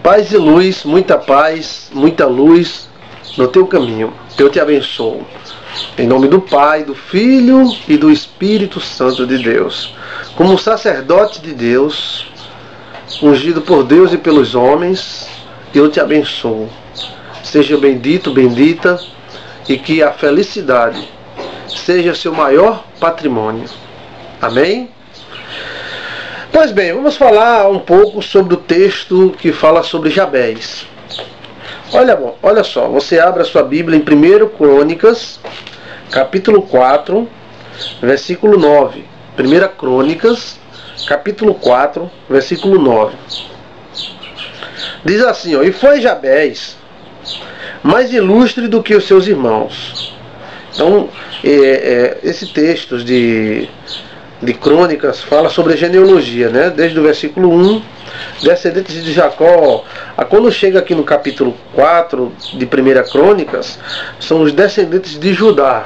Paz e luz, muita luz no teu caminho. Eu te abençoo. Em nome do Pai, do Filho e do Espírito Santo de Deus. Como sacerdote de Deus, ungido por Deus e pelos homens, eu te abençoo. Seja bendito, bendita, e que a felicidade seja seu maior patrimônio. Amém? Pois bem, vamos falar um pouco sobre o texto que fala sobre Jabez. Olha só, você abre a sua Bíblia em 1 Crônicas, capítulo 4, versículo 9. 1 Crônicas, capítulo 4, versículo 9. Diz assim, e foi Jabez mais ilustre do que os seus irmãos. Então, esse texto de Crônicas fala sobre a genealogia, né? Desde o versículo 1, descendentes de Jacó, quando chega aqui no capítulo 4 de 1 Crônicas, são os descendentes de Judá.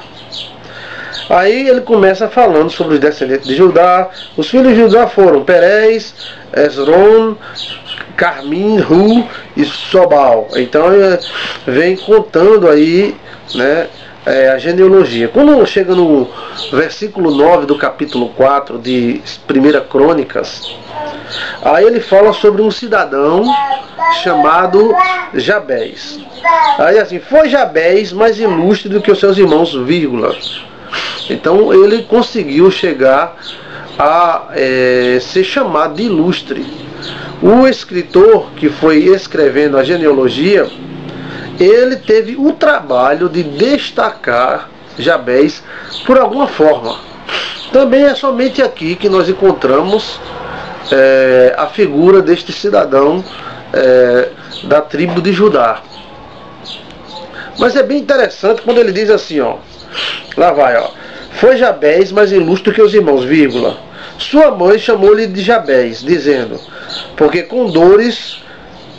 Aí ele começa falando sobre os descendentes de Judá. Os filhos de Judá foram Perez, Esron, Carmim, Ru e Sobal. Então vem contando aí, né, a genealogia. Quando chega no versículo 9 do capítulo 4 de 1 Crônicas, aí ele fala sobre um cidadão chamado Jabez. Aí assim, foi Jabez mais ilustre do que os seus irmãos, vírgula. Então ele conseguiu chegar a ser chamado de ilustre. O escritor que foi escrevendo a genealogia, ele teve o trabalho de destacar Jabez por alguma forma. Também é somente aqui que nós encontramos a figura deste cidadão da tribo de Judá. Mas é bem interessante quando ele diz assim, lá vai, foi Jabez mais ilustre que os irmãos, vírgula. Sua mãe chamou-lhe de Jabez, dizendo, porque com dores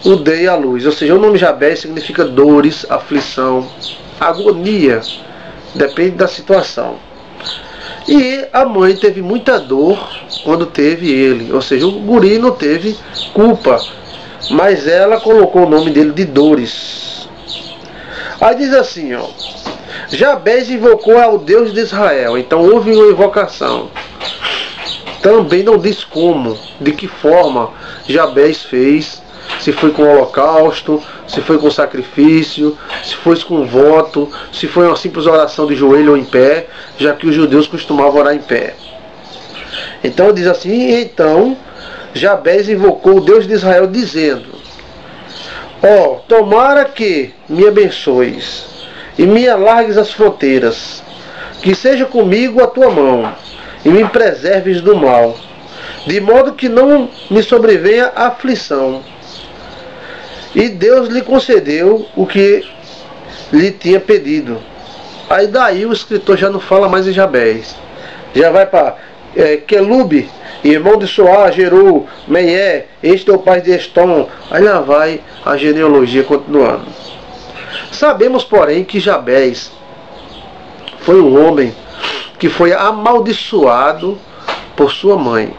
o dei à luz. Ou seja, o nome Jabez significa dores, aflição, agonia, depende da situação. E a mãe teve muita dor quando teve ele, ou seja, o guri não teve culpa, mas ela colocou o nome dele de dores. Aí diz assim, Jabez invocou ao Deus de Israel. Então houve uma invocação. Também não diz como, de que forma Jabez fez, se foi com holocausto, se foi com sacrifício, se foi com voto, se foi uma simples oração de joelho ou em pé, já que os judeus costumavam orar em pé. Então diz assim, então Jabez invocou o Deus de Israel dizendo, tomara que me abençoes e me alargues as fronteiras, que seja comigo a tua mão e me preserves do mal, de modo que não me sobrevenha aflição. E Deus lhe concedeu o que lhe tinha pedido. Aí daí o escritor já não fala mais em Jabez. Já vai para Quelube, irmão de Soá, gerou Meié, este é o pai de Estom. Aí lá vai a genealogia continuando. Sabemos, porém, que Jabez foi um homem que foi amaldiçoado por sua mãe.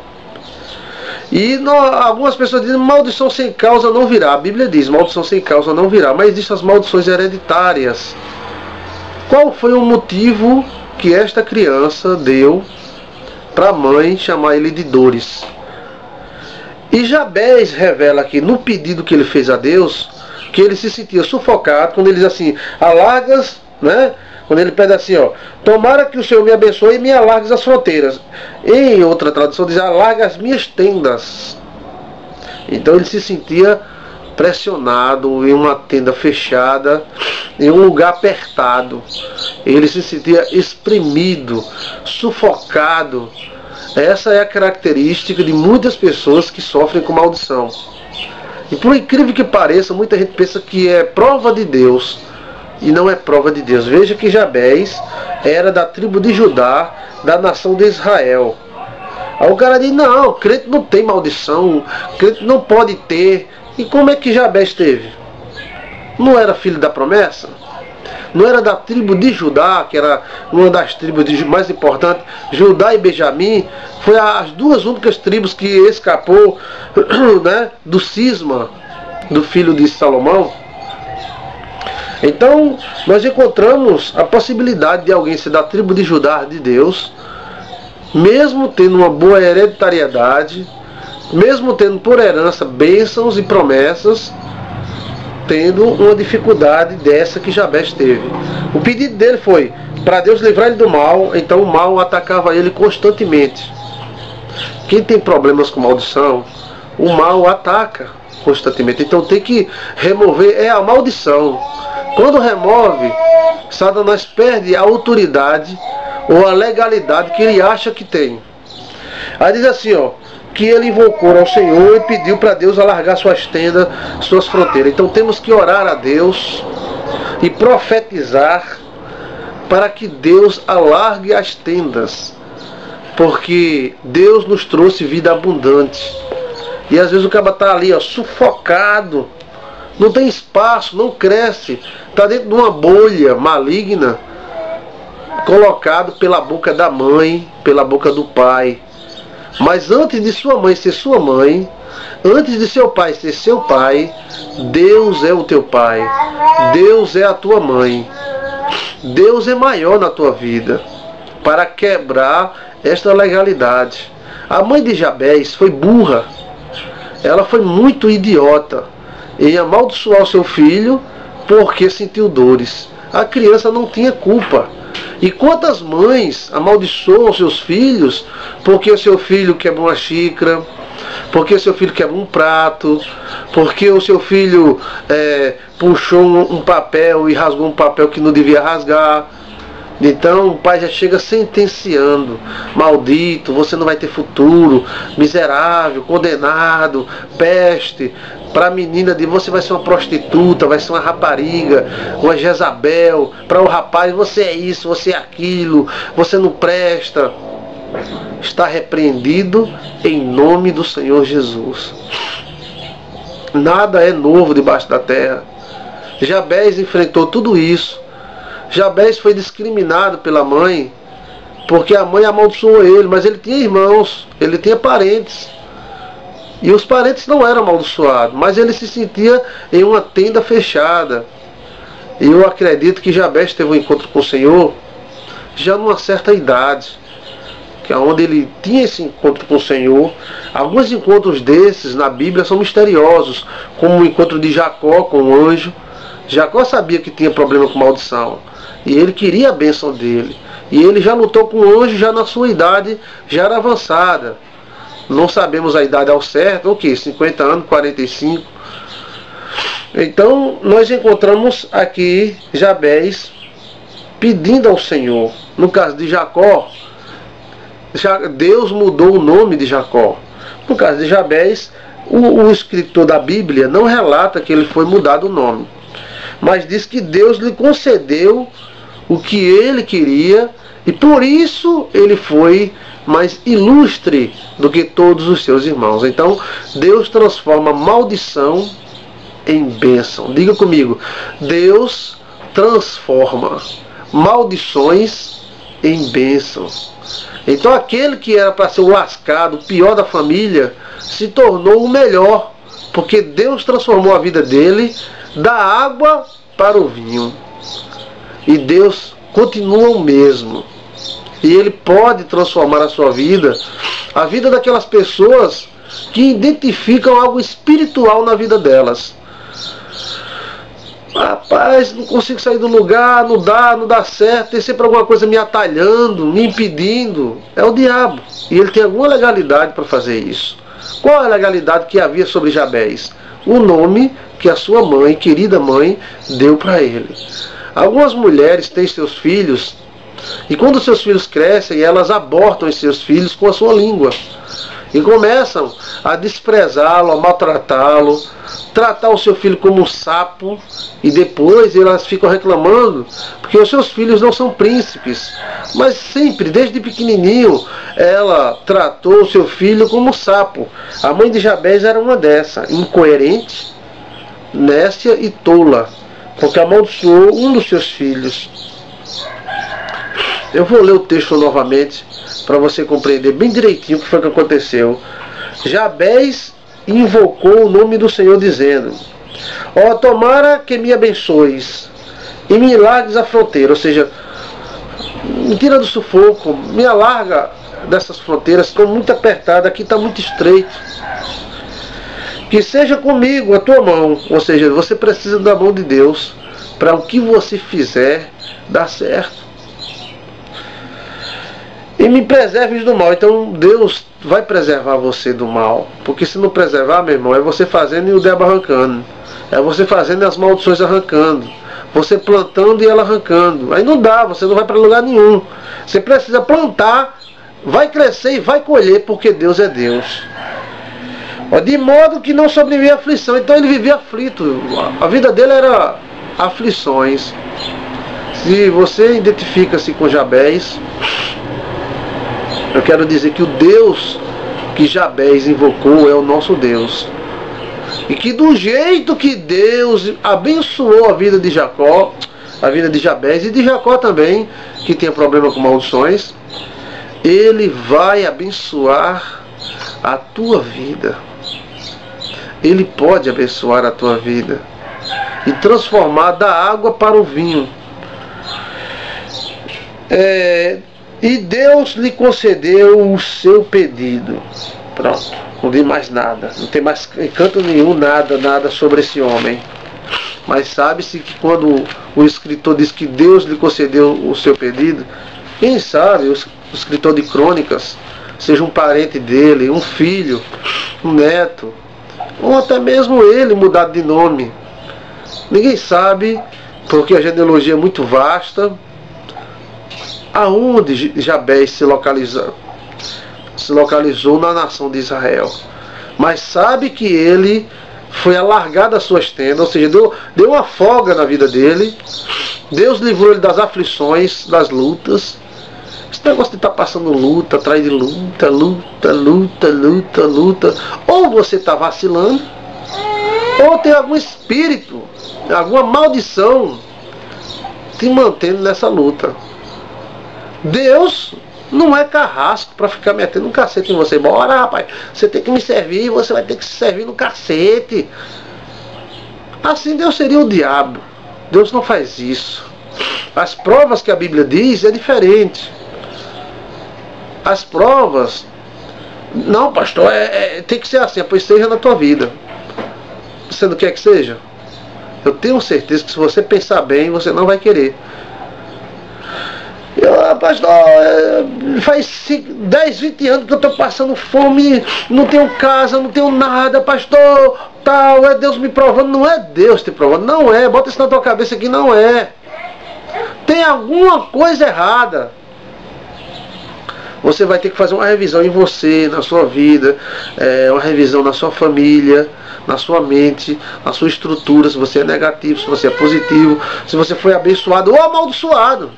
E algumas pessoas dizem, maldição sem causa não virá. A Bíblia diz, maldição sem causa não virá. Mas existem as maldições hereditárias. Qual foi o motivo que esta criança deu para a mãe chamar ele de dores? E Jabez revela aqui, no pedido que ele fez a Deus, que ele se sentia sufocado, quando ele diz assim, alargas, né? Quando ele pede assim, tomara que o Senhor me abençoe e me alargue as fronteiras. Em outra tradução diz, alarga as minhas tendas. Então ele se sentia pressionado em uma tenda fechada, em um lugar apertado. Ele se sentia exprimido, sufocado. Essa é a característica de muitas pessoas que sofrem com maldição. E por incrível que pareça, muita gente pensa que é prova de Deus, e não é prova de Deus. Veja que Jabez era da tribo de Judá, da nação de Israel. Aí o cara diz, não, crente não tem maldição, crente não pode ter. E como é que Jabez teve? Não era filho da promessa? Não era da tribo de Judá, que era uma das tribos mais importantes, Judá e Benjamim? Foi as duas únicas tribos que escapou, né, do cisma. do filho de Salomão. Então, nós encontramos a possibilidade de alguém ser da tribo de Judá de Deus, mesmo tendo uma boa hereditariedade, mesmo tendo por herança bênçãos e promessas, tendo uma dificuldade dessa que Jabés teve. O pedido dele foi para Deus livrar ele do mal, então o mal atacava ele constantemente. Quem tem problemas com maldição, o mal ataca constantemente. Então tem que remover a maldição. Quando remove, Satanás perde a autoridade ou a legalidade que ele acha que tem. Aí diz assim, que ele invocou ao Senhor e pediu para Deus alargar suas tendas, suas fronteiras. Então temos que orar a Deus e profetizar para que Deus alargue as tendas, porque Deus nos trouxe vida abundante. E às vezes o cara está ali, sufocado, não tem espaço, não cresce, está dentro de uma bolha maligna, colocado pela boca da mãe, pela boca do pai. Mas antes de sua mãe ser sua mãe, antes de seu pai ser seu pai, Deus é o teu pai, Deus é a tua mãe, Deus é maior na tua vida, para quebrar esta legalidade. A mãe de Jabés foi burra, ela foi muito idiota em amaldiçoar o seu filho porque sentiu dores. A criança não tinha culpa. E quantas mães amaldiçoam seus filhos porque o seu filho quebra uma xícara, porque o seu filho quebra um prato, porque o seu filho puxou um papel e rasgou um papel que não devia rasgar. Então o pai já chega sentenciando: maldito, você não vai ter futuro, miserável, condenado, peste. Para a menina de você vai ser uma prostituta, vai ser uma rapariga, uma Jezabel. Para o rapaz, você é isso, você é aquilo, você não presta. Está repreendido em nome do Senhor Jesus. Nada é novo debaixo da terra. Jabés enfrentou tudo isso. Jabés foi discriminado pela mãe, porque a mãe amaldiçoou ele, mas ele tinha irmãos, ele tinha parentes. E os parentes não eram amaldiçoados, mas ele se sentia em uma tenda fechada. E eu acredito que Jabés teve um encontro com o Senhor já numa certa idade, que é onde ele tinha esse encontro com o Senhor. Alguns encontros desses na Bíblia são misteriosos, como o encontro de Jacó com o anjo. Jacó sabia que tinha problema com maldição, e ele queria a bênção dele. E ele já lutou com o anjo já na sua idade, já era avançada. Não sabemos a idade ao certo, 50 anos, 45. Então nós encontramos aqui Jabés pedindo ao Senhor. No caso de Jacó, Deus mudou o nome de Jacó. No caso de Jabés, o escritor da Bíblia não relata que ele foi mudado o nome, mas diz que Deus lhe concedeu o que ele queria, e por isso ele foi mais ilustre do que todos os seus irmãos. Então Deus transforma maldição em bênção. Diga comigo: Deus transforma maldições em bênçãos. Então aquele que era para ser o lascado, o pior da família, se tornou o melhor, porque Deus transformou a vida dele da água para o vinho. E Deus continua o mesmo. E Ele pode transformar a sua vida, a vida daquelas pessoas que identificam algo espiritual na vida delas. Rapaz, não consigo sair do lugar, não dá certo, tem sempre alguma coisa me atalhando, me impedindo. É o diabo. E ele tem alguma legalidade para fazer isso. Qual a legalidade que havia sobre Jabés? O nome que a sua mãe, querida mãe, deu para ele. Algumas mulheres têm seus filhos, e quando seus filhos crescem, elas abortam os seus filhos com a sua língua. E começam a desprezá-lo, a maltratá-lo, tratar o seu filho como um sapo, e depois elas ficam reclamando porque os seus filhos não são príncipes. Mas sempre, desde pequenininho, ela tratou o seu filho como um sapo. A mãe de Jabés era uma dessa, incoerente, néscia e tola, porque amaldiçoou um dos seus filhos. Eu vou ler o texto novamente para você compreender bem direitinho o que foi que aconteceu. Jabés invocou o nome do Senhor dizendo: Ó, tomara que me abençoes e me largues a fronteira, ou seja, me tira do sufoco, me alarga dessas fronteiras, estou muito apertado, aqui está muito estreito. Que seja comigo a tua mão, ou seja, você precisa da mão de Deus para o que você fizer dar certo. E me preserves do mal. Então Deus vai preservar você do mal, porque se não preservar, meu irmão, é você fazendo e o diabo arrancando, é você fazendo e as maldições arrancando, você plantando e ela arrancando. Aí não dá, você não vai para lugar nenhum. Você precisa plantar, vai crescer e vai colher, porque Deus é Deus. De modo que não sobrevivia aflição. Então ele vivia aflito. A vida dele era aflições. Se você identifica-se com Jabez, eu quero dizer que o Deus que Jabez invocou é o nosso Deus. E que do jeito que Deus abençoou a vida de Jacó, a vida de Jabez e de Jacó também, que tinha problema com maldições, Ele vai abençoar a tua vida. Ele pode abençoar a tua vida e transformar da água para o vinho. E Deus lhe concedeu o seu pedido. Pronto, não diz mais nada, não tem mais encanto nenhum, nada sobre esse homem. Mas sabe-se que quando o escritor diz que Deus lhe concedeu o seu pedido, quem sabe o escritor de crônicas seja um parente dele, um filho, um neto, ou até mesmo ele mudado de nome. Ninguém sabe, porque a genealogia é muito vasta, aonde Jabez se localizou na nação de Israel. Mas sabe que ele foi alargado as suas tendas, ou seja, deu uma folga na vida dele. Deus livrou ele das aflições, das lutas. Esse negócio de estar passando luta, atrás de luta. Ou você está vacilando, ou tem algum espírito, alguma maldição te mantendo nessa luta. Deus não é carrasco para ficar metendo um cacete em você. Bora, rapaz, você tem que me servir, você vai ter que se servir no cacete. Assim Deus seria o diabo. Deus não faz isso. As provas que a Bíblia diz é diferente. As provas, não, pastor, tem que ser assim, pois seja na tua vida. Você não quer que seja? Eu tenho certeza que se você pensar bem, você não vai querer. Pastor, faz 10, 20 anos que eu estou passando fome, não tenho casa, não tenho nada, pastor, tal, é Deus me provando. Não é Deus te provando, não é, bota isso na tua cabeça que não é. Tem alguma coisa errada. Você vai ter que fazer uma revisão em você, na sua vida, uma revisão na sua família, na sua mente, na sua estrutura, se você é negativo, se você é positivo, se você foi abençoado ou amaldiçoado.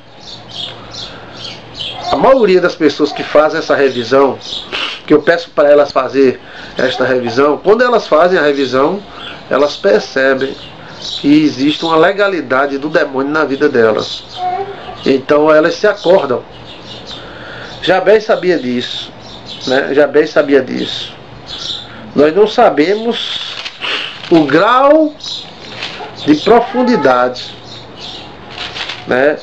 A maioria das pessoas que fazem essa revisão, que eu peço para elas fazer esta revisão, quando elas fazem a revisão, elas percebem que existe uma legalidade do demônio na vida delas. Então elas se acordam. Jabez sabia disso, né? Jabez sabia disso. Nós não sabemos o grau de profundidade, né,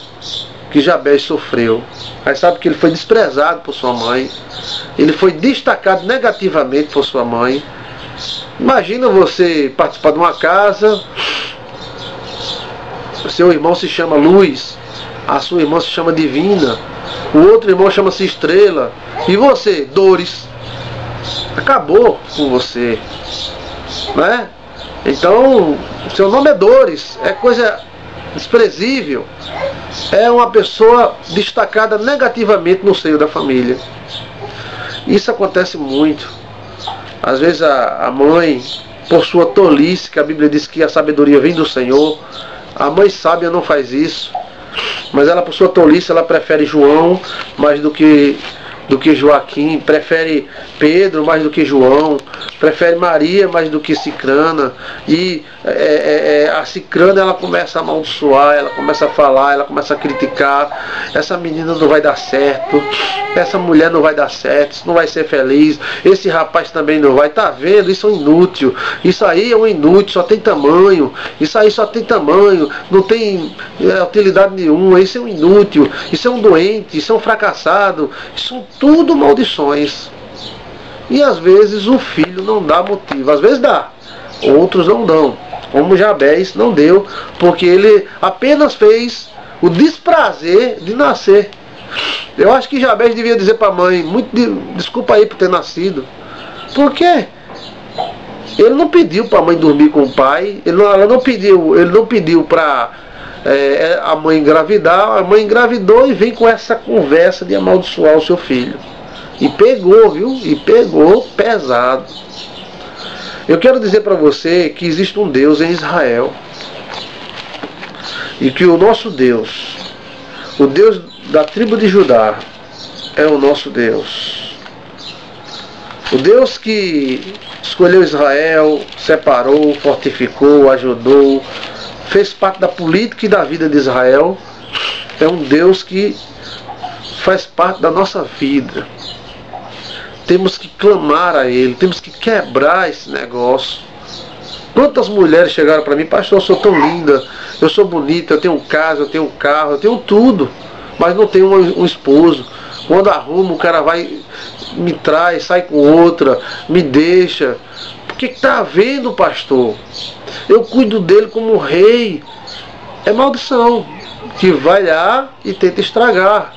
que Jabez sofreu. Mas sabe que ele foi desprezado por sua mãe, ele foi destacado negativamente por sua mãe. Imagina você participar de uma casa, o seu irmão se chama Luz, a sua irmã se chama Divina, o outro irmão chama-se Estrela, e você, Dores. Acabou com você, né? Então, seu nome é Dores, é coisa desprezível, é uma pessoa destacada negativamente no seio da família. Isso acontece muito. Às vezes a mãe, por sua tolice, que a Bíblia diz que a sabedoria vem do Senhor, a mãe sábia não faz isso, mas ela, por sua tolice, ela prefere João mais do que Joaquim, prefere Pedro mais do que João, prefere Maria mais do que Cicrana, e a cicrana, ela começa a amaldiçoar, ela começa a falar, ela começa a criticar. Essa menina não vai dar certo, essa mulher não vai dar certo, isso não vai ser feliz, esse rapaz também não vai. Tá vendo? Isso é um inútil, isso aí é um inútil, só tem tamanho, isso aí só tem tamanho, não tem utilidade nenhuma, isso é um inútil, isso é um doente, isso é um fracassado. Isso são tudo maldições. E às vezes o filho não dá motivo, às vezes dá, outros não dão, como Jabez não deu, porque ele apenas fez o desprazer de nascer. Eu acho que Jabez devia dizer para a mãe: desculpa aí por ter nascido. Por quê? Ele não pediu para a mãe dormir com o pai, ele não pediu para a mãe engravidar. A mãe engravidou e vem com essa conversa de amaldiçoar o seu filho. E pegou, viu? E pegou pesado. Eu quero dizer para você que existe um Deus em Israel. E que o nosso Deus, o Deus da tribo de Judá, é o nosso Deus. O Deus que escolheu Israel, separou, fortificou, ajudou, fez parte da política e da vida de Israel, é um Deus que faz parte da nossa vida. Temos que clamar a Ele, temos que quebrar esse negócio. Quantas mulheres chegaram para mim: pastor, eu sou tão linda, eu sou bonita, eu tenho casa, eu tenho carro, eu tenho tudo, mas não tenho um esposo. Quando arrumo, o cara vai, me traz, sai com outra, me deixa. O que está havendo, pastor? Eu cuido dele como um rei. É maldição que vai lá e tenta estragar.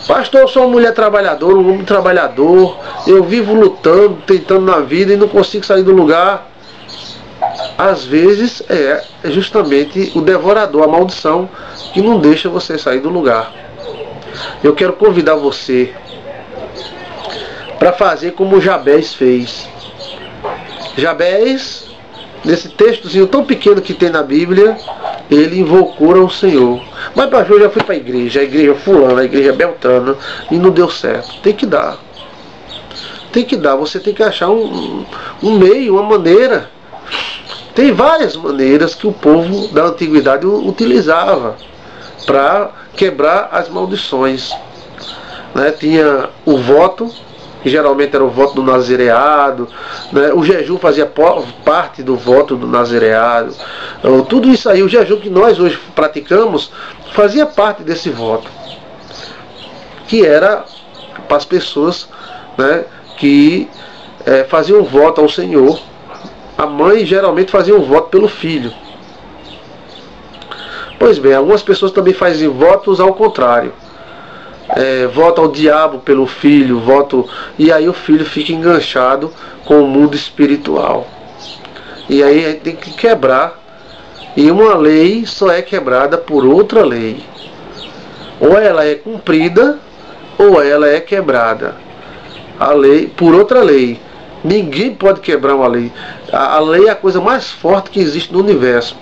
Pastor, eu sou uma mulher trabalhadora, um homem trabalhador, eu vivo lutando, tentando na vida e não consigo sair do lugar. Às vezes é justamente o devorador, a maldição, que não deixa você sair do lugar. Eu quero convidar você para fazer como Jabez fez. Jabez, nesse textozinho tão pequeno que tem na Bíblia, ele invocou ao Senhor. Mas pastor, eu já fui para a igreja fulana, a igreja beltana, e não deu certo. Tem que dar. Tem que dar. Você tem que achar um meio, uma maneira. Tem várias maneiras que o povo da antiguidade utilizava para quebrar as maldições. Né? Tinha o voto, que geralmente era o voto do nazireado, né? O jejum fazia parte do voto do nazireado. Tudo isso aí, o jejum que nós hoje praticamos, fazia parte desse voto, que era para as pessoas, né, que faziam voto ao Senhor. A mãe geralmente fazia um voto pelo filho. Pois bem, algumas pessoas também fazem votos ao contrário. Voto ao diabo pelo filho, e aí o filho fica enganchado com o mundo espiritual. E aí a gente tem que quebrar. E uma lei só é quebrada por outra lei. Ou ela é cumprida, ou ela é quebrada. A lei por outra lei. Ninguém pode quebrar uma lei. A lei é a coisa mais forte que existe no universo.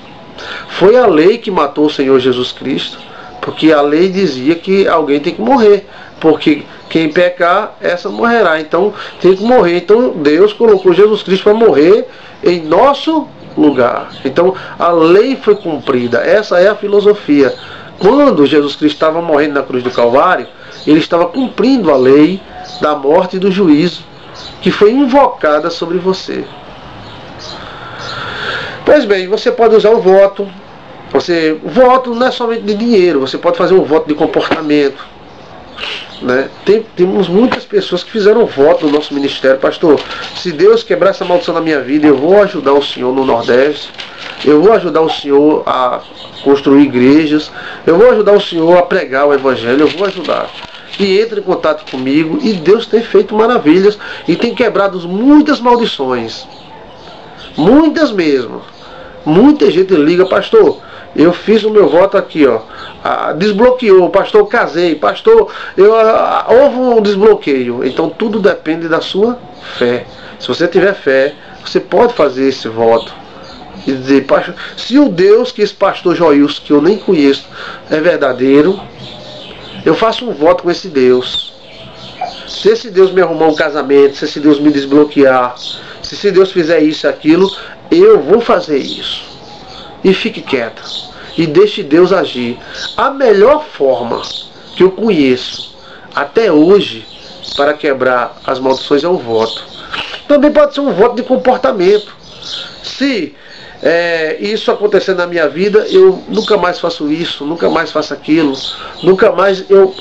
Foi a lei que matou o Senhor Jesus Cristo, porque a lei dizia que alguém tem que morrer, porque quem pecar, essa morrerá. Então tem que morrer. Então Deus colocou Jesus Cristo para morrer em nosso lugar. Então a lei foi cumprida. Essa é a filosofia. Quando Jesus Cristo estava morrendo na cruz do Calvário, ele estava cumprindo a lei da morte e do juízo que foi invocada sobre você. Pois bem, você pode usar o voto. Voto não é somente de dinheiro, você pode fazer um voto de comportamento. Né? Temos muitas pessoas que fizeram voto no nosso ministério: pastor, se Deus quebrar essa maldição na minha vida, eu vou ajudar o Senhor no Nordeste, eu vou ajudar o Senhor a construir igrejas, eu vou ajudar o Senhor a pregar o Evangelho, eu vou ajudar. E entra em contato comigo, e Deus tem feito maravilhas e tem quebrado muitas maldições, muitas mesmo. Muita gente liga: pastor, eu fiz o meu voto aqui, ó, desbloqueou, pastor, casei, pastor, houve um desbloqueio. Então tudo depende da sua fé. Se você tiver fé, você pode fazer esse voto e dizer: pastor, se o Deus que esse pastor Joilson, que eu nem conheço, é verdadeiro, eu faço um voto com esse Deus. Se esse Deus me arrumar um casamento, se esse Deus me desbloquear, se esse Deus fizer isso e aquilo, eu vou fazer isso. E fique quieta. E deixe Deus agir. A melhor forma que eu conheço até hoje para quebrar as maldições é o voto. Também pode ser um voto de comportamento. Se isso acontecer na minha vida, eu nunca mais faço isso, nunca mais faço aquilo, nunca mais eu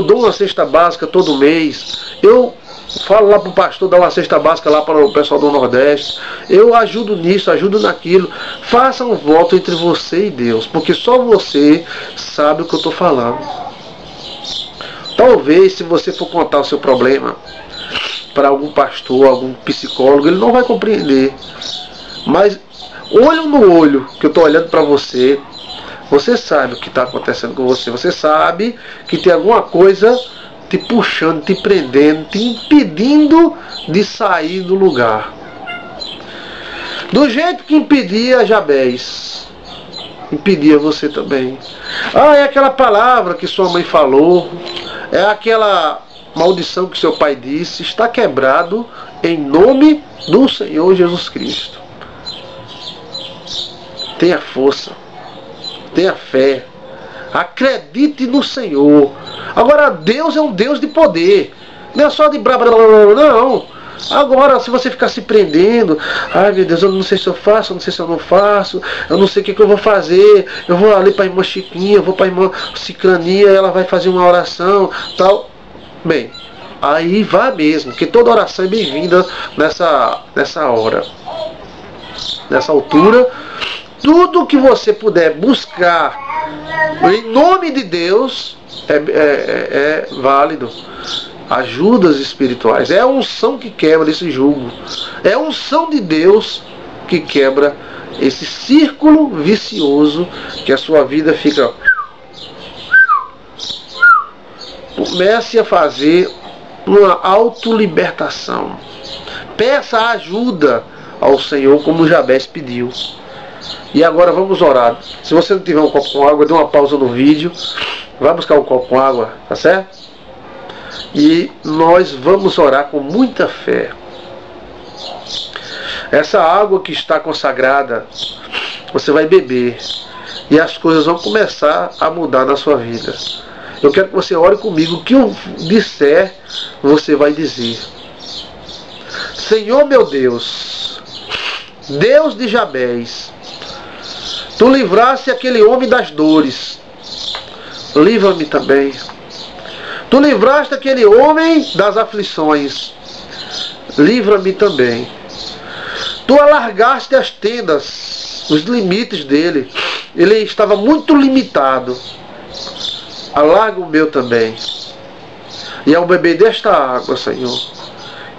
dou uma cesta básica todo mês, eu falo lá para o pastor dar uma cesta básica lá para o pessoal do Nordeste, eu ajudo nisso, ajudo naquilo. Faça um voto entre você e Deus, porque só você sabe o que eu estou falando. Talvez, se você for contar o seu problema para algum pastor, algum psicólogo, ele não vai compreender. Mas olho no olho que eu estou olhando para você, você sabe o que está acontecendo com você. Você sabe que tem alguma coisa te puxando, te prendendo, te impedindo de sair do lugar. Do jeito que impedia Jabez, impedia você também. É aquela palavra que sua mãe falou, é aquela maldição que seu pai disse, está quebrado em nome do Senhor Jesus Cristo. Tenha força, tenha fé, acredite no Senhor. Agora, Deus é um Deus de poder, não é só de blá blá blá blá, não. Agora, se você ficar se prendendo, ai meu Deus, eu não sei se eu faço, eu não sei se eu não faço, eu não sei o que eu vou fazer, eu vou ali para a irmã Chiquinha, eu vou para a irmã Cicraninha, ela vai fazer uma oração, tal. Bem, aí vá mesmo, que toda oração é bem-vinda nessa hora, nessa altura. Tudo que você puder buscar em nome de Deus é válido. Ajudas espirituais. É a unção que quebra esse jugo. É a unção de Deus que quebra esse círculo vicioso que a sua vida fica. Comece a fazer uma autolibertação. Peça ajuda ao Senhor como Jabez pediu. E agora vamos orar. Se você não tiver um copo com água, dê uma pausa no vídeo. Vai buscar um copo com água, tá certo? E nós vamos orar com muita fé. Essa água que está consagrada, você vai beber. E as coisas vão começar a mudar na sua vida. Eu quero que você ore comigo. O que eu disser, você vai dizer. Senhor meu Deus, Deus de Jabez, Tu livraste aquele homem das dores. Livra-me também. Tu livraste aquele homem das aflições. Livra-me também. Tu alargaste as tendas, os limites dele. Ele estava muito limitado. Alarga o meu também. E ao beber desta água, Senhor,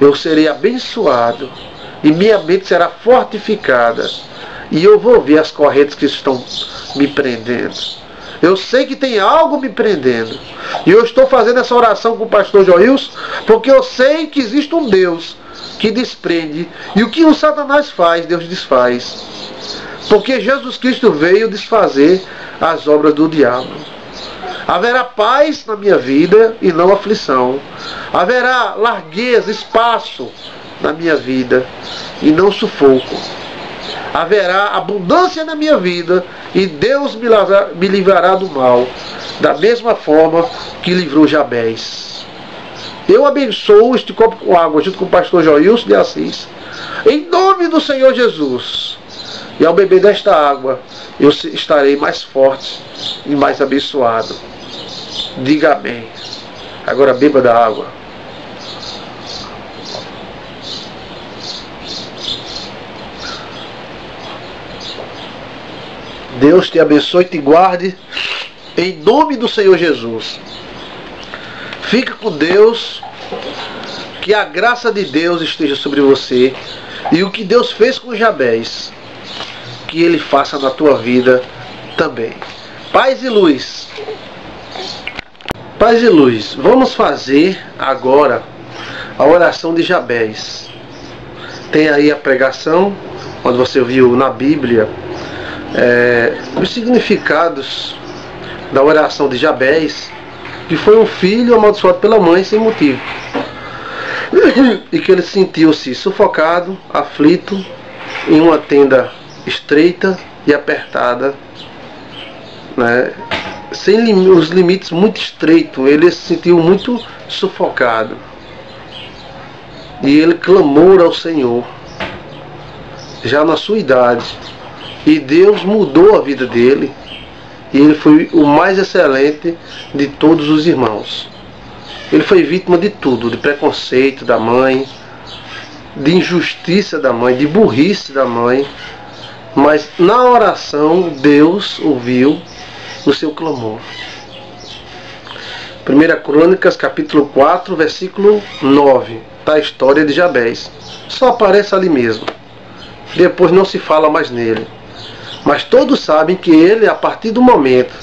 eu serei abençoado. E minha mente será fortificada. E eu vou ver as correntes que estão me prendendo. Eu sei que tem algo me prendendo. E eu estou fazendo essa oração com o pastor Joilson, porque eu sei que existe um Deus que desprende. E o que o Satanás faz, Deus desfaz. Porque Jesus Cristo veio desfazer as obras do diabo. Haverá paz na minha vida e não aflição. Haverá largueza, espaço na minha vida e não sufoco. Haverá abundância na minha vida e Deus me livrará do mal, da mesma forma que livrou Jabez. Eu abençoo este copo com água junto com o pastor Joilson de Assis, em nome do Senhor Jesus. E ao beber desta água, eu estarei mais forte e mais abençoado. Diga amém. Agora beba da água. Deus te abençoe e te guarde, em nome do Senhor Jesus. Fica com Deus, que a graça de Deus esteja sobre você, e o que Deus fez com Jabez, que Ele faça na tua vida também. Paz e luz. Paz e luz. Vamos fazer agora a oração de Jabez. Tem aí a pregação, quando você viu na Bíblia, os significados da oração de Jabez, que foi um filho amaldiçoado pela mãe sem motivo, e que ele sentiu-se sufocado, aflito, em uma tenda estreita e apertada, né? Sem os limites muito estreitos, ele se sentiu muito sufocado. E ele clamou ao Senhor, já na sua idade. E Deus mudou a vida dele. E ele foi o mais excelente de todos os irmãos. Ele foi vítima de tudo, de preconceito da mãe, de injustiça da mãe, de burrice da mãe. Mas na oração, Deus ouviu o seu clamor. 1 Crônicas, capítulo 4, versículo 9. Está a história de Jabez. Só aparece ali mesmo. Depois não se fala mais nele. Mas todos sabem que ele, a partir do momento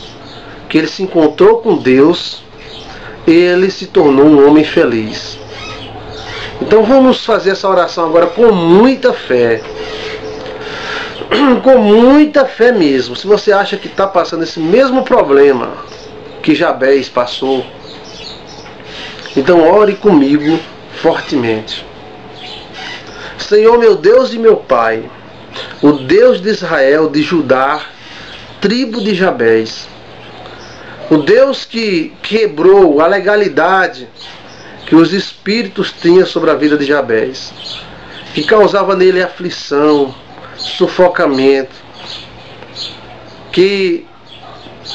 que ele se encontrou com Deus, ele se tornou um homem feliz. Então vamos fazer essa oração agora com muita fé. Com muita fé mesmo. Se você acha que está passando esse mesmo problema que Jabez passou, então ore comigo fortemente. Senhor, meu Deus e meu Pai, o Deus de Israel, de Judá, tribo de Jabez, o Deus que quebrou a legalidade que os espíritos tinham sobre a vida de Jabez, que causava nele aflição, sufocamento, que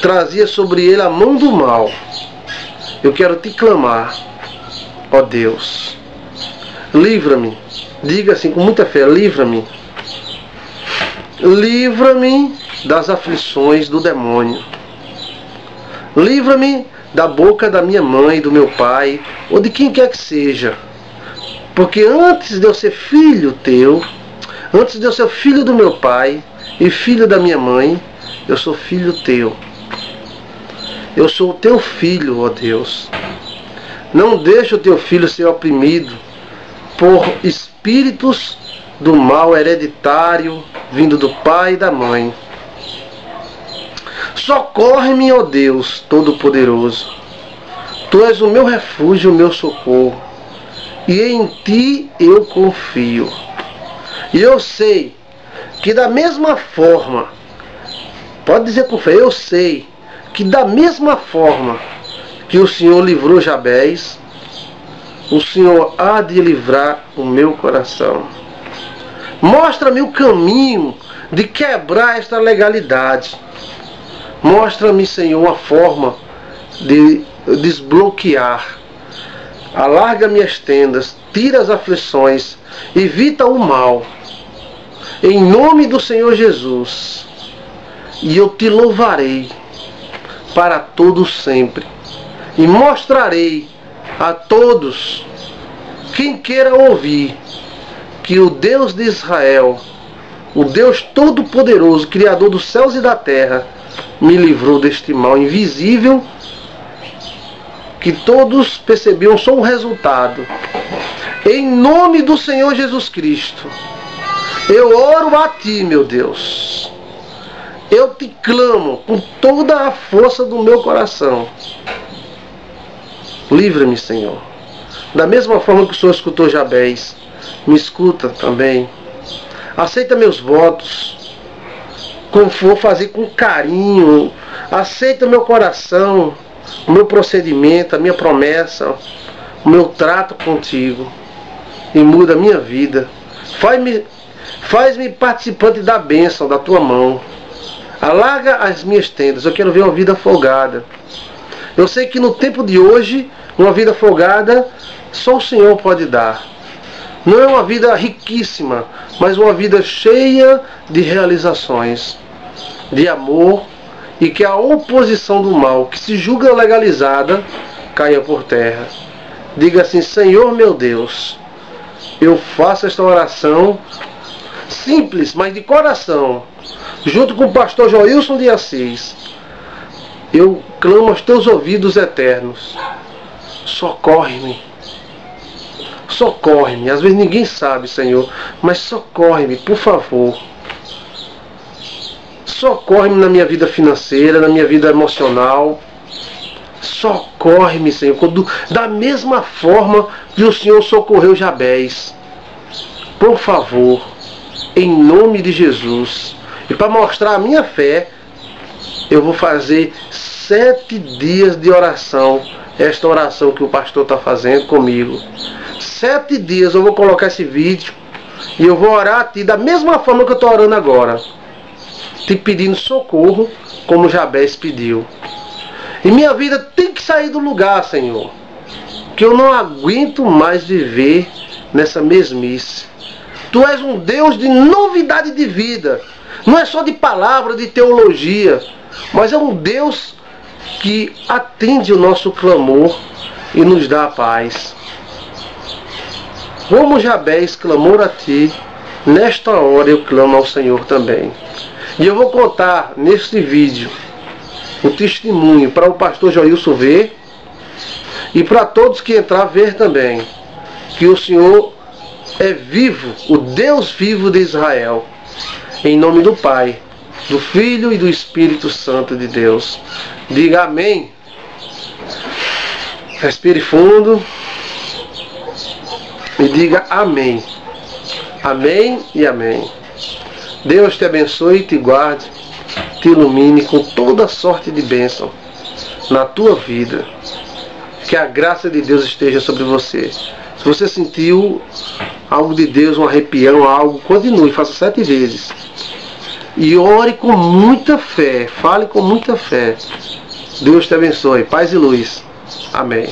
trazia sobre ele a mão do mal. Eu quero te clamar, ó Deus, livra-me. Diga assim com muita fé: livra-me. Livra-me das aflições do demônio. Livra-me da boca da minha mãe, do meu pai, ou de quem quer que seja. Porque antes de eu ser filho teu, antes de eu ser filho do meu pai e filho da minha mãe, eu sou filho teu. Eu sou o teu filho, ó Deus. Não deixe o teu filho ser oprimido por espíritos do mal hereditário vindo do pai e da mãe. Socorre-me, ó Deus Todo-Poderoso. Tu és o meu refúgio, o meu socorro, e em ti eu confio. E eu sei que da mesma forma, pode dizer com fé, eu sei que da mesma forma que o Senhor livrou Jabez, o Senhor há de livrar o meu coração. Mostra-me o caminho de quebrar esta legalidade. Mostra-me, Senhor, a forma de desbloquear. Alarga-me as tendas, tira as aflições, evita o mal. Em nome do Senhor Jesus. E eu te louvarei para todos sempre. E mostrarei a todos, quem queira ouvir, que o Deus de Israel, o Deus Todo-Poderoso, Criador dos céus e da terra, me livrou deste mal invisível, que todos percebiam só o resultado. Em nome do Senhor Jesus Cristo, eu oro a ti, meu Deus. Eu te clamo com toda a força do meu coração. Livra-me, Senhor. Da mesma forma que o Senhor escutou Jabez, me escuta também. Aceita meus votos. Como for fazer com carinho. Aceita meu coração, o meu procedimento, a minha promessa, o meu trato contigo. E muda a minha vida. Faz-me participante da bênção da tua mão. Alarga as minhas tendas. Eu quero ver uma vida folgada. Eu sei que no tempo de hoje, uma vida folgada, só o Senhor pode dar. Não é uma vida riquíssima, mas uma vida cheia de realizações, de amor, e que a oposição do mal, que se julga legalizada, caia por terra. Diga assim: Senhor meu Deus, eu faço esta oração simples, mas de coração, junto com o pastor Joilson de Assis. Eu clamo aos teus ouvidos eternos: socorre-me. Socorre-me. Às vezes ninguém sabe, Senhor, mas socorre-me, por favor. Socorre-me na minha vida financeira, na minha vida emocional. Socorre-me, Senhor, da mesma forma que o Senhor socorreu Jabez. Por favor, em nome de Jesus. E para mostrar a minha fé, eu vou fazer 7 dias de oração. Esta oração que o pastor está fazendo comigo. 7 dias eu vou colocar esse vídeo e eu vou orar a Ti da mesma forma que eu estou orando agora. Te pedindo socorro, como Jabez pediu. E minha vida tem que sair do lugar, Senhor. Que eu não aguento mais viver nessa mesmice. Tu és um Deus de novidade de vida. Não é só de palavra, de teologia, mas é um Deus que atende o nosso clamor e nos dá a paz. Como Jabez clamou a Ti, nesta hora eu clamo ao Senhor também. E eu vou contar neste vídeo o testemunho para o pastor Joilson ver e para todos que entrar ver também, que o Senhor é vivo, o Deus vivo de Israel. Em nome do Pai, do Filho e do Espírito Santo de Deus. Diga amém. Respire fundo e diga amém. Amém e amém. Deus te abençoe e te guarde, te ilumine com toda sorte de bênção na tua vida. Que a graça de Deus esteja sobre você. Se você sentiu algo de Deus, um arrepião, algo, continue, faça 7 vezes. E ore com muita fé, fale com muita fé. Deus te abençoe. Paz e luz. Amém.